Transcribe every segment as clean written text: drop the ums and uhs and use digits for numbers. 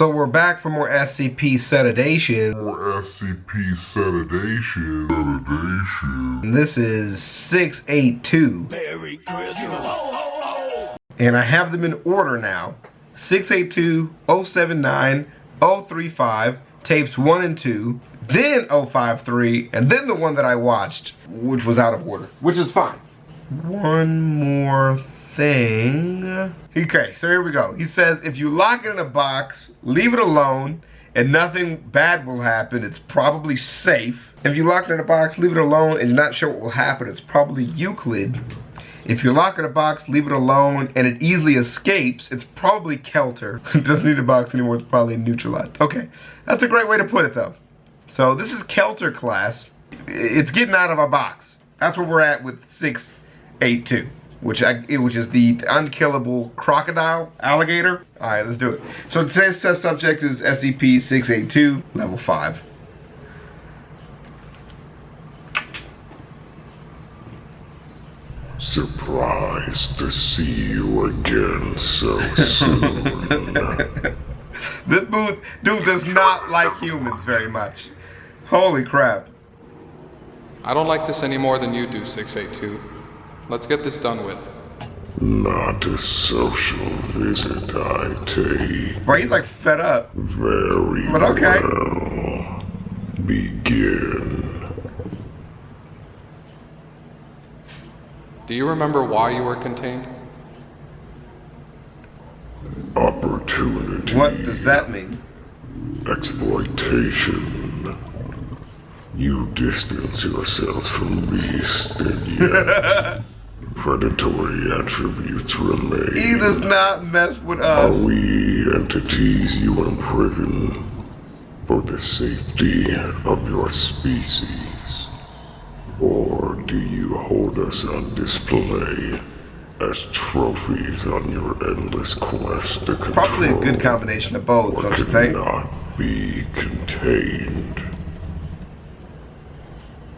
So we're back for more SCP Sedition. And this is 682. Merry Christmas. And I have them in order now. 682, 079, 035, tapes 1 and 2, then 053, and then the one that I watched, which was out of order, which is fine. One more thing. Okay, so here we go. He says, if you lock it in a box, leave it alone, and nothing bad will happen, it's probably safe. If you lock it in a box, leave it alone, and you're not sure what will happen, it's probably Euclid. If you lock it in a box, leave it alone, and it easily escapes, it's probably Kelter. It doesn't need a box anymore, it's probably neutralized. Okay, that's a great way to put it though. So this is Kelter class. It's getting out of a box. That's where we're at with 682. Which is the unkillable crocodile alligator. All right, let's do it. So today's test subject is SCP-682, level 5. Surprised to see you again so soon. This dude does not like humans very much. Holy crap. I don't like this any more than you do, 682. Let's get this done with. Not a social visit, I take. Bro, he's like fed up. Very but okay. well. Begin. Do you remember why you were contained? Opportunity. What does that mean? Exploitation. You distance yourselves from beast, and yet predatory attributes remain. He does not mess with Are us. we entities you imprison for the safety of your species? Or do you hold us on display as trophies on your endless quest to control Probably a good combination of both, what don't you think? cannot be contained?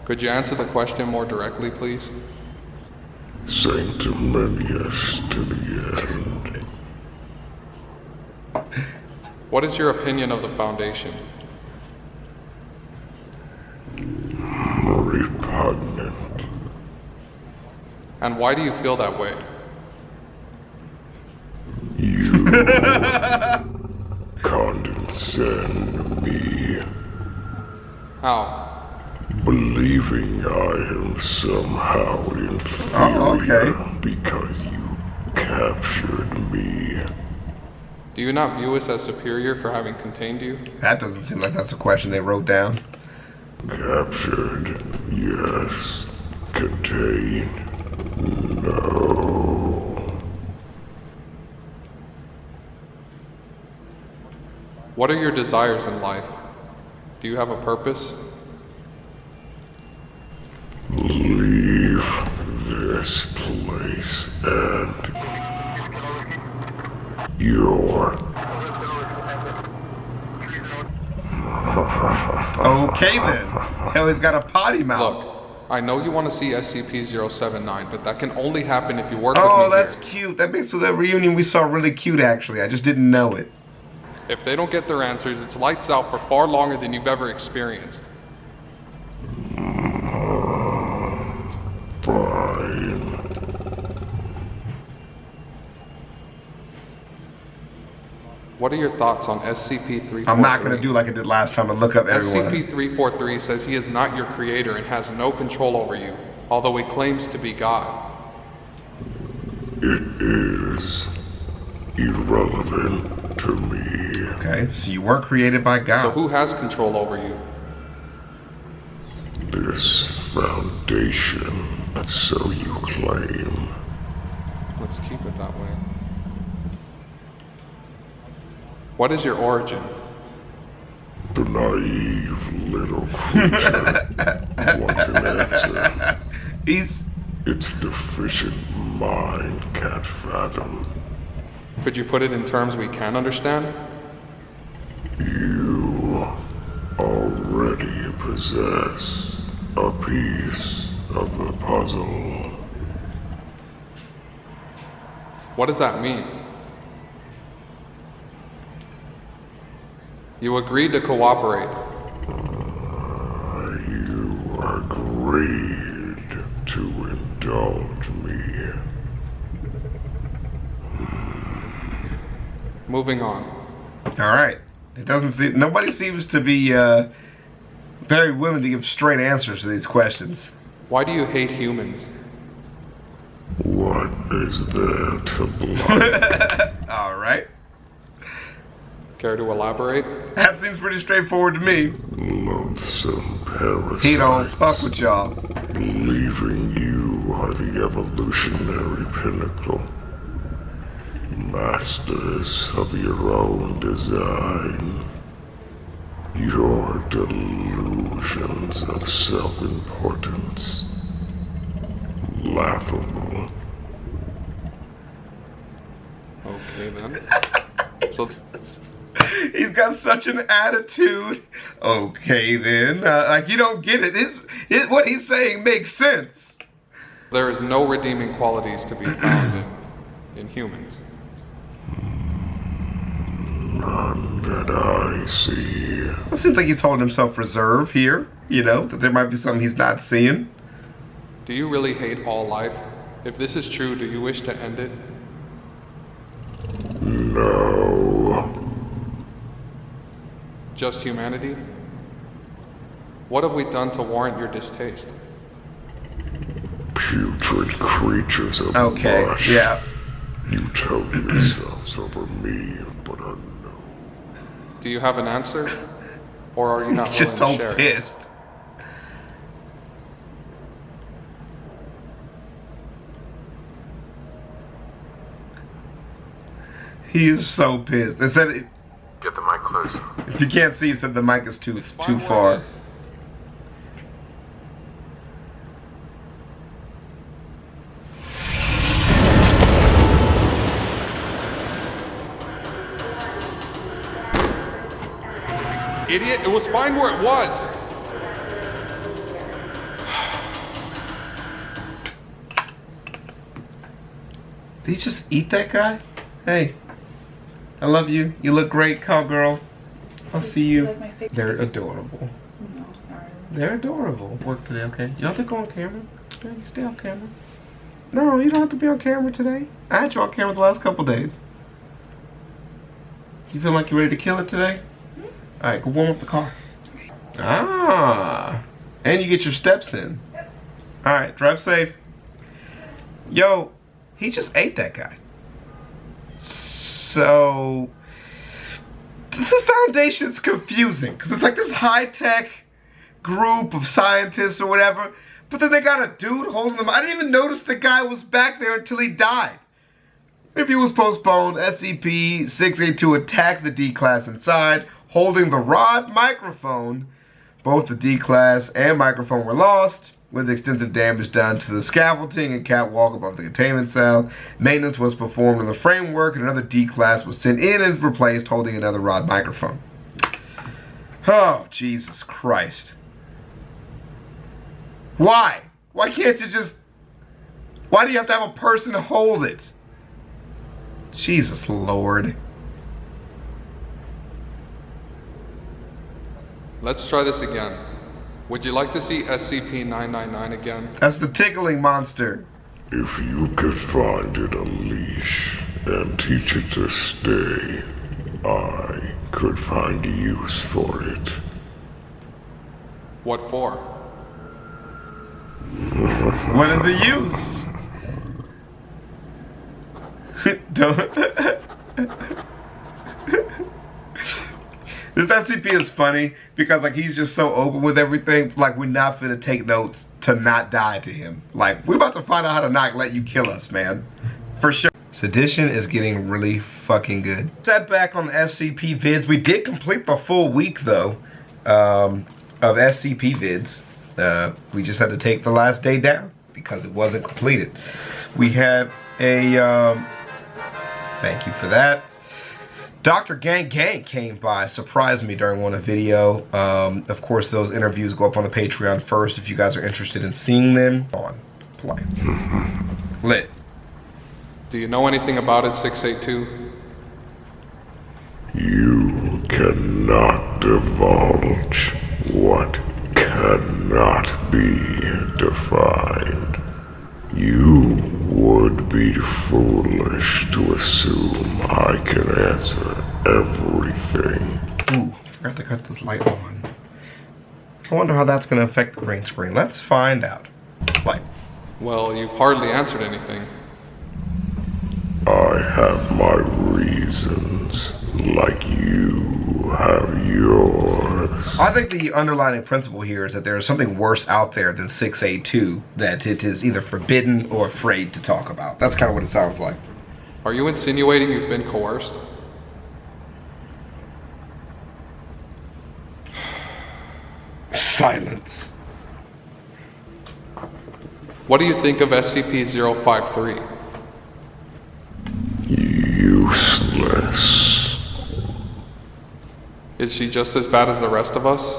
Could you answer the question more directly, please? Sanctimonious to the end. What is your opinion of the Foundation? Repugnant. And why do you feel that way? You condescend me, How? believing I am somehow inferior okay. because you captured me. Do you not view us as superior for having contained you? That doesn't seem like that's a question they wrote down. Captured, yes. Contained, no. What are your desires in life? Do you have a purpose? Leave this place and your... Okay then. Hell, he's got a potty mouth. Look, I know you want to see SCP-079, but that can only happen if you work with me Oh, that's here. cute. That makes that reunion we saw really cute, actually. I just didn't know it. If they don't get their answers, it's lights out for far longer than you've ever experienced. Fine. What are your thoughts on SCP-343? I'm not going to do like I did last time and look up everyone. SCP-343 says he is not your creator and has no control over you, although he claims to be God. It is irrelevant to me. Okay, so you weren't created by God. So who has control over you? This Foundation, so you claim. Let's keep it that way. What is your origin? The naive little creature want an answer. Its deficient mind can't fathom. Could you put it in terms we can understand? You already possess a piece of the puzzle. What does that mean? You agreed to cooperate. You agreed to indulge me. Moving on. Alright. It doesn't seem, nobody seems to be very willing to give straight answers to these questions. Why do you hate humans? What is there to block? Alright. Care to elaborate? That seems pretty straightforward to me. Loathsome parasites. He don't fuck with y'all. Believing you are the evolutionary pinnacle. Masters of your own design. Your delusions of self-importance. Laughable. Okay then. So, He's got such an attitude. Okay then. Like you don't get it. What he's saying makes sense. there is no redeeming qualities to be found in humans. None that I see. It seems like he's holding himself reserved here. You know, that there might be something he's not seeing. Do you really hate all life? If this is true, do you wish to end it? No. Just humanity? What have we done to warrant your distaste? Putrid creatures of Okay, mush. yeah. You told yourselves over me, but I know. Do you have an answer? Or are you not He's willing just to so share? pissed. He is so pissed. They said it, Get the mic close. if you can't see, he said the mic is too Fine where far. it is. Idiot, it was fine where it was. Did he just eat that guy? Hey, I love you. You look great, cowgirl. I'll see you. like my favorite? They're adorable. No, not really. They're adorable. Work today, okay? You don't have to go on camera. Yeah, you stay on camera. No, you don't have to be on camera today. I had you on camera the last couple days. You feel like you're ready to kill it today? Alright, go warm up the car. Ah, and you get your steps in. Alright, drive safe. Yo, he just ate that guy. So, the Foundation's confusing because it's like this high-tech group of scientists or whatever, but then they got a dude holding them. I didn't even notice the guy was back there until he died. Review was postponed. SCP-682 attacked the D-Class inside, holding the rod microphone. Both the D-Class and microphone were lost, with extensive damage done to the scaffolding and catwalk above the containment cell. Maintenance was performed on the framework, and another D-Class was sent in and replaced, holding another rod microphone. Oh, Jesus Christ. Why? Why can't you just... Why do you have to have a person to hold it? Jesus Lord. Let's try this again. Would you like to see SCP-999 again? That's the tickling monster. If you could find it a leash and teach it to stay, I could find use for it. What for? What does it use? Don't. This SCP is funny because like he's just so open with everything. Like we're not finna take notes to not die to him. Like we're about to find out how to not let you kill us, man. For sure. Sedition is getting really fucking good. Setback on the SCP vids. We did complete the full week though of SCP vids. We just had to take the last day down because it wasn't completed. We had a thank you for that. Dr. Gang Gang came by, surprised me during one video. Of course, those interviews go up on the Patreon first if you guys are interested in seeing them. On, play. Lit. Do you know anything about it, 682? You cannot divulge what cannot be defined. You would be foolish to assume I can answer everything. Ooh, forgot to cut this light on. I wonder how that's going to affect the green screen. Let's find out. Light. Well, you've hardly answered anything. I have my reasons, like you have yours. I think the underlying principle here is that there is something worse out there than 682 that it is either forbidden or afraid to talk about. That's kind of what it sounds like. Are you insinuating you've been coerced? Silence. What do you think of SCP-053? Useless. Is she just as bad as the rest of us?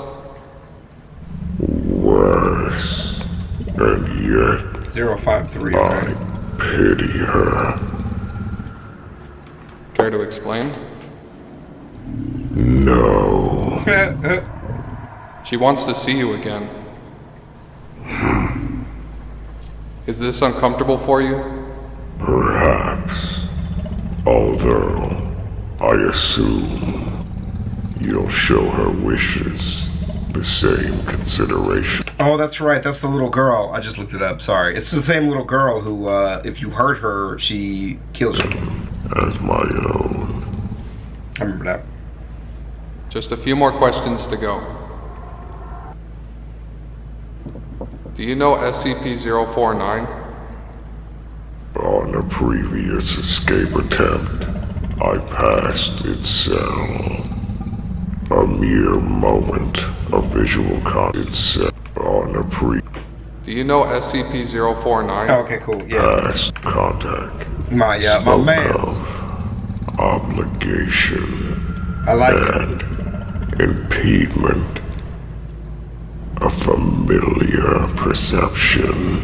Worse. And yet, 053. I pity her. Care to explain? No. She wants to see you again. Is this uncomfortable for you? Perhaps. Although, I assume you'll show her wishes the same consideration. Oh, that's right. That's the little girl. I just looked it up. Sorry. It's the same little girl who, if you hurt her, she kills you. As my own. I remember that. Just a few more questions to go. Do you know SCP-049? On a previous escape attempt, I passed its cell. A mere moment of visual contact on a Do you know SCP-049? Oh, okay, cool. Yeah. past contact. My Spoke man. of obligation I like it. and impediment. A familiar perception.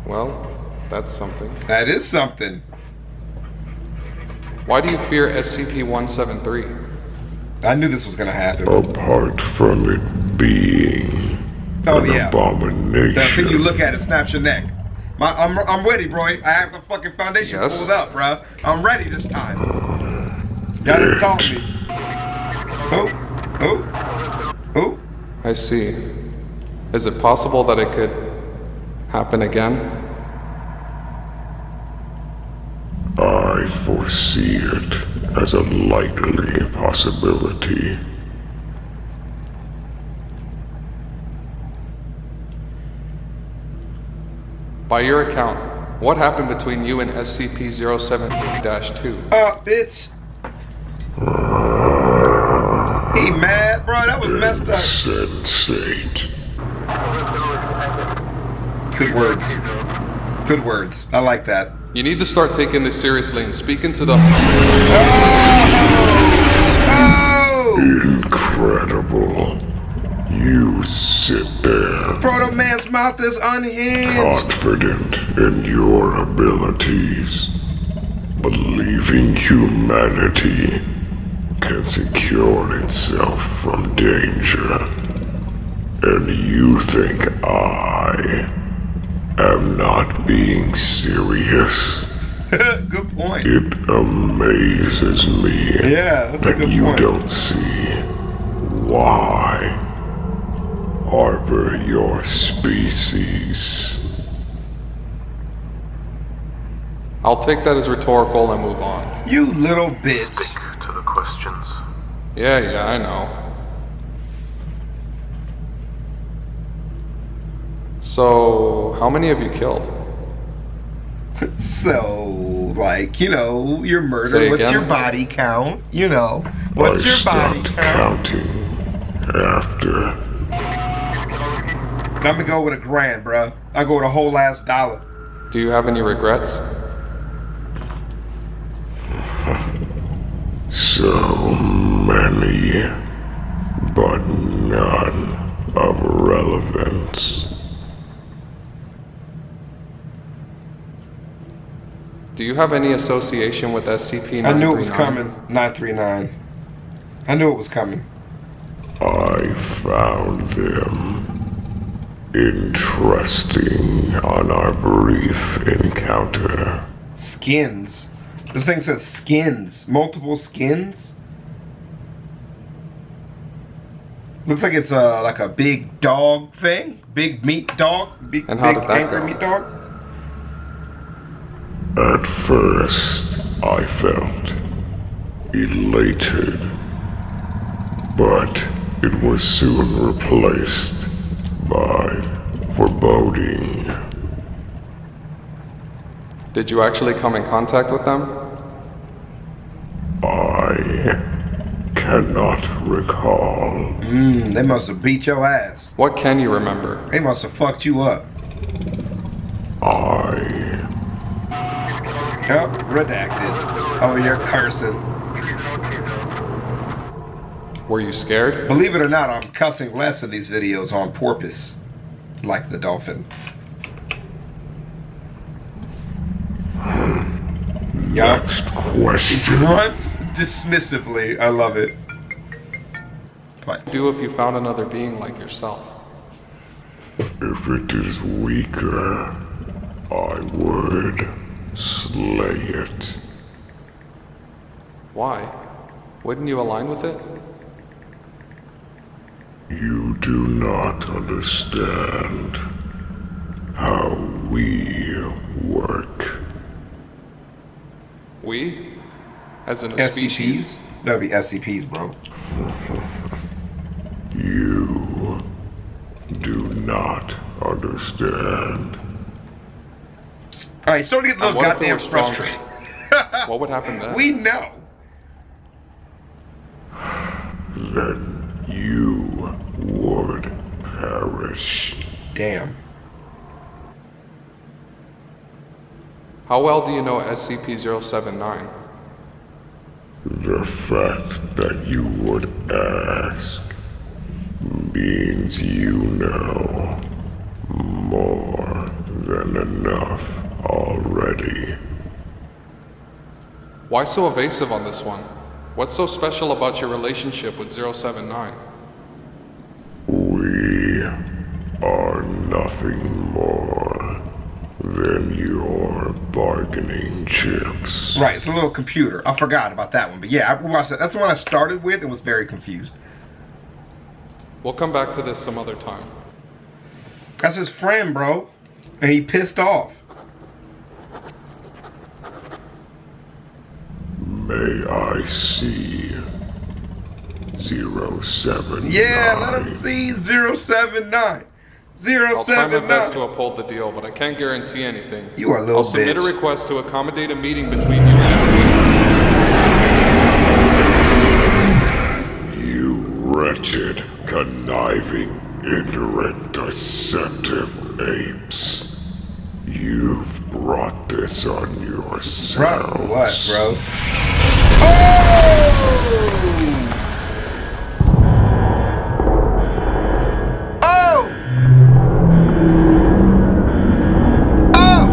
Well, that's something. That is something. Why do you fear SCP-173? I knew this was gonna happen. Apart from it being Oh, an yeah. The abomination. thing you look at, it snaps your neck. I'm ready, bro. I have the fucking foundation Yes? pulled up, bro. I'm ready this time. Gotta talk to me. Who? I see. Is it possible that it could happen again? I foresee it as a likely possibility. By your account, what happened between you and SCP-07-2? Bitch. He mad, bro. That was messed up. Sensate. Good words. Good words. I like that. You need to start taking this seriously and speak into the... Oh! Incredible. You sit there, Bro, the man's mouth is unhinged. confident in your abilities, believing humanity can secure itself from danger. And you think I am not being serious? Good point. It amazes me Yeah, that's a that good you point. don't see why harbor your species. I'll take that as rhetorical and move on. You little bitch. To the questions. Yeah, I know. So, how many have you killed? So, like, you know, your murder. Say What's again? your body count? You know, I what's your body stopped count? counting after I'm gonna go with $1,000, bruh. I'll go with a whole last $1. Do you have any regrets? so many, but none of relevance. Do Do you have any association with SCP-939? I knew it was coming. 939. I knew it was coming. I found them interesting on our brief encounter. Skins. This thing says skins. Multiple skins. Looks like it's like a big dog thing. Big meat dog. Big, And how big did that angry go? meat dog. At first, I felt elated, but it was soon replaced by foreboding. Did you actually come in contact with them? I cannot recall. They must have beat your ass. What can you remember? They must have fucked you up. Yep, redacted. Oh, you're cursing. Were you scared? Believe it or not, I'm cussing less in these videos on purpose. Like the dolphin. Yup. Next question. Grunts dismissively. I love it. What? Do if you found another being like yourself? If it is weaker, I would slay it. Why? Wouldn't you align with it? You do not understand how we work. We? As in a species? SCPs? That'd be SCPs, bro. You do not understand. Alright, starting to get a And little what if it goddamn were stronger? frustrated. What would happen then? We know. Then you would perish. Damn. How well do you know SCP-079? The fact that you would ask means you know more than enough already. Why so evasive on this one? What's so special about your relationship with 079? We are nothing more than your bargaining chips. Right, it's a little computer. I forgot about that one. But yeah, I watched that. That's the one I started with and was very confused. We'll come back to this some other time. That's his friend, bro. And he pissed off. May I see 079? Yeah, let him see 079. I'll try my best 079. to uphold the deal, but I can't guarantee anything. You are a little I'll submit a bitch. request to accommodate a meeting between you and You wretched, conniving, ignorant, deceptive apes. You've brought this on yourselves. Bro, what, bro? Oh! Oh! Oh!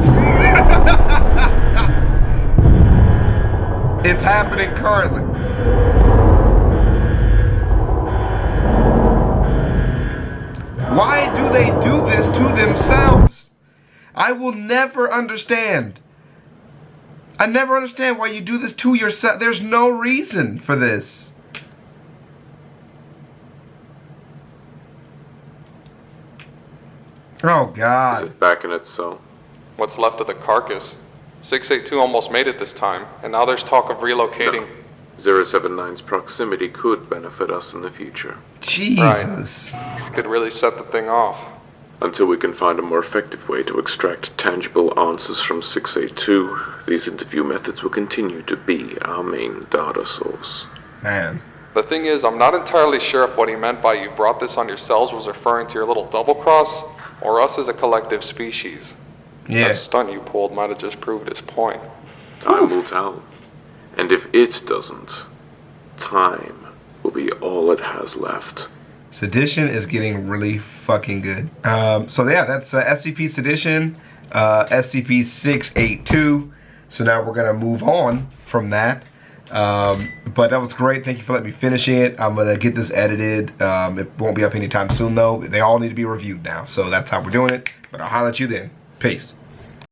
It's happening currently. Why do they do this to themselves? I will never understand. I never understand why you do this to yourself. There's no reason for this. Oh, God. Back in its cell. What's left of the carcass? 682 almost made it this time, and now there's talk of relocating. 079's proximity could benefit us in the future. Jesus. Could really set the thing off. Until we can find a more effective way to extract tangible answers from 682, these interview methods will continue to be our main data source. Man. The thing is, I'm not entirely sure if what he meant by you brought this on yourselves was referring to your little double cross, or us as a collective species. Yeah. That stunt you pulled might have just proved his point. Time will tell. And if it doesn't, time will be all it has left. Sedition is getting really fucking good. So yeah, that's SCP Sedition, SCP-682. So now we're gonna move on from that. But that was great. Thank you for letting me finish it. I'm gonna get this edited. It won't be up anytime soon though. They all need to be reviewed now. So that's how we're doing it. But I'll holler at you then. Peace.